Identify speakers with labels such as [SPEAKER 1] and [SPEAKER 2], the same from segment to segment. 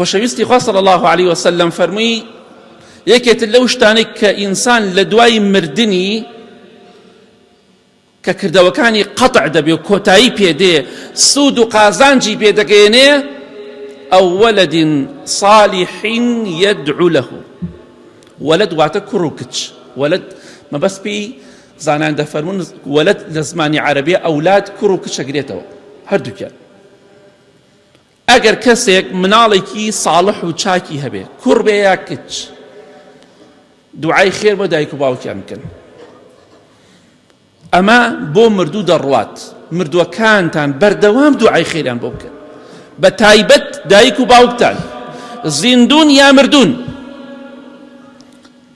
[SPEAKER 1] خۆشەویستی خوا صلی الله عليه وسلم فەرمووی یەکێت لەو شتانەی کە ئینسان لە دوای مردنی کە کردەوەکانی قەتع دەبێ و کۆتایی پێدێ سوود و قازانجی پێدەگەێنێ ئەو وەلەد صالح يدعو له. وەلەد واتە کوڕ و کچ. وەلەد مەبەست پێی زانان دەفەرمون وەلەد لە زمانی عەرەبیە ئەولاد کوڕ و کچ ئەگرێتەوە هەردووکیان. ئەگەر کەسێک مناڵێکی ساڵح و چاکی هەبێ کوڕ بێ یا کچ دوعای خێر بۆ دایک و باوکیان بکەن. ئەمە بۆ مردوو دەڕوات. مردووەکانتان بەردەوام دوعای خێریان بۆ بکەن، بە تایبەت دایک و باوکتان زیندون یا مردون.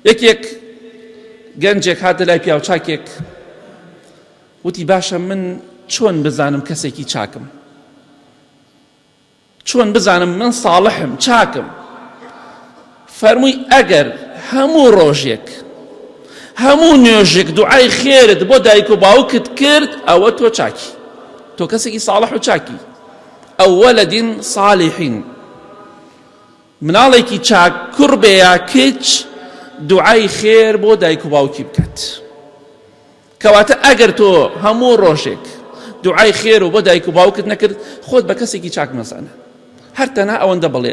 [SPEAKER 1] یەکێک گەنجێک هاتە لای پیاو چاکێک وتی باشە من چۆن بزانم کەسێکی چاکم، چۆن بزانم من ساڵحم چاکم؟ فەرمووی ئەگەر هەموو ڕۆژێک هەموو نوێژێک دوعای خێرت بۆ دایک و باوکت کرد ئەوە تۆ چاکی، تۆ کەسێکی ساڵح و چاکی. ئەو وەلەدین صالحین، مناڵێکی چاک کوڕ بێ یا کچ دوعای خێر بۆ دایک و باوکی بکات. کەواتە ئەگەر تۆ هەموو ڕۆژێک دوعای خێر و بۆ دایک و باوکت نەکرد خۆت بە کەسێکی چاک مەزانە. هەر تەنها ئەوەندە بڵێ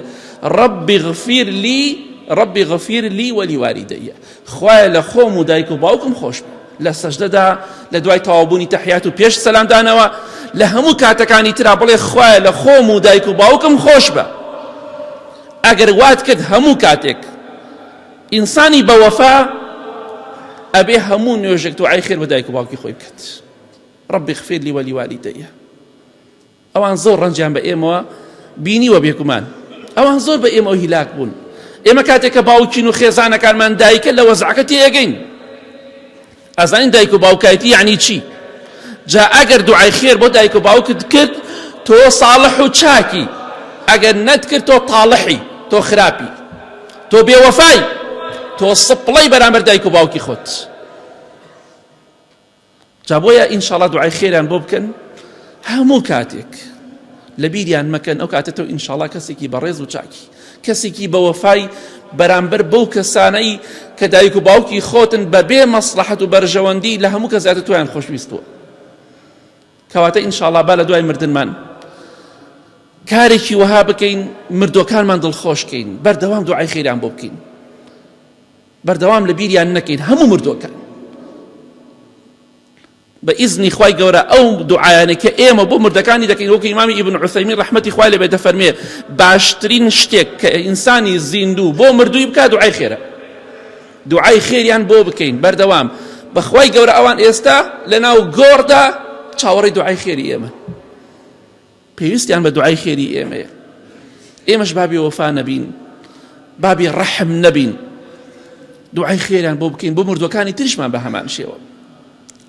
[SPEAKER 1] ربی غفیر لی وەلیوالیدەیە، خوایە لە خۆم و دایک و باوکم خۆش بێ. لە سەجدەدا لە دوای تەواوبوونی تەحیات و پێش سەلامدانەوە لە هەموو کاتەکانی ترا بڵێ خوایە لە خۆم و دایک و باوکم خۆش بە. ئەگەر وات کرد هەموو کاتێک ئینسانی بەوەفا ئەبێ هەموو نوێژێک دوعای خێر بە دایک و باوکی خۆی بکات. ربی غفیر لی وەلیوالیدەیە. ئەوان زۆر ڕەنجیان بە ئێمەوە بینیوە بێگومان، ئەوان زۆر بە ئێمە هیلاک بوون. ئێمە کاتێک کە باوکین و خێزانەکانمان دایکە لە وەزعەکە تێگەین. ئەزانین دایک و باوکایەتی یعنی چی؟ جا ئەگەر دوعای خێر بۆ دایک و باوکت کرد تۆ ساڵح و چاکی، ئەگەر نەتکرد تۆ تاڵحی، تۆ خراپی، تۆ بێوەفای، تۆ سپڵەی بەرامبەر دایک و باوکی خۆت. جا بۆیە ئینشاڵڵا دوعای خێریان بۆ بکەن هەموو کاتێک لە بیریان مەکەن ئەو کاتە تۆ ئینشاڵڵا کەسێکی بەڕێز و چاکی، کەسێکی بەوەفای بەرامبەر بەو کەسانەی کە دایک و باوکی خۆتن بەبێ مەسلحەت و بەرژەوەندی لە هەموو کەساتە تۆیان خۆشویستووە. کەواتە ئینشاڵڵا با لە دوای مردنمان کارێکی وەها بکەین مردوەکانمان دڵخۆشکەین، بەردەوام دوعای خێریان بۆ بکەین، بەردەوام لە بیریان نەکەین هەموو مردوەکان. بە ئیزنی خوای گەورە ئەو دوعایانە کە ئێمە بۆ مردەکانی دەکەین وەکو ئیمامی ئیبن عوثەیمین ڕەحمەتی خوای لێبێ دەفەرمێ باشترین شتێک کە ئینسانی زیندوو بۆ مردووی بکات دوعای خێرە. دوعای خێریان بۆ بکەین بەردەوام. بەخوای گەورە ئەوان ئێستا لەناو گۆڕدا چاوەڕێی دوعای خێری ئێمە، پێویستیان بە دوعای خێری ئێمەیە. ئێمەش بابی وەفا نەبین، بابی ڕەحم نەبین، دوعای خێریان بۆ بکەین بۆ مردوەکانی تریشمان بە هەمان شێوە.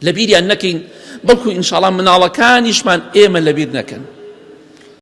[SPEAKER 1] لە بیریان نەکەین، بەڵکو ئینشاڵڵا مناڵەکانیشمان ئێمە لەبیر نەکەن.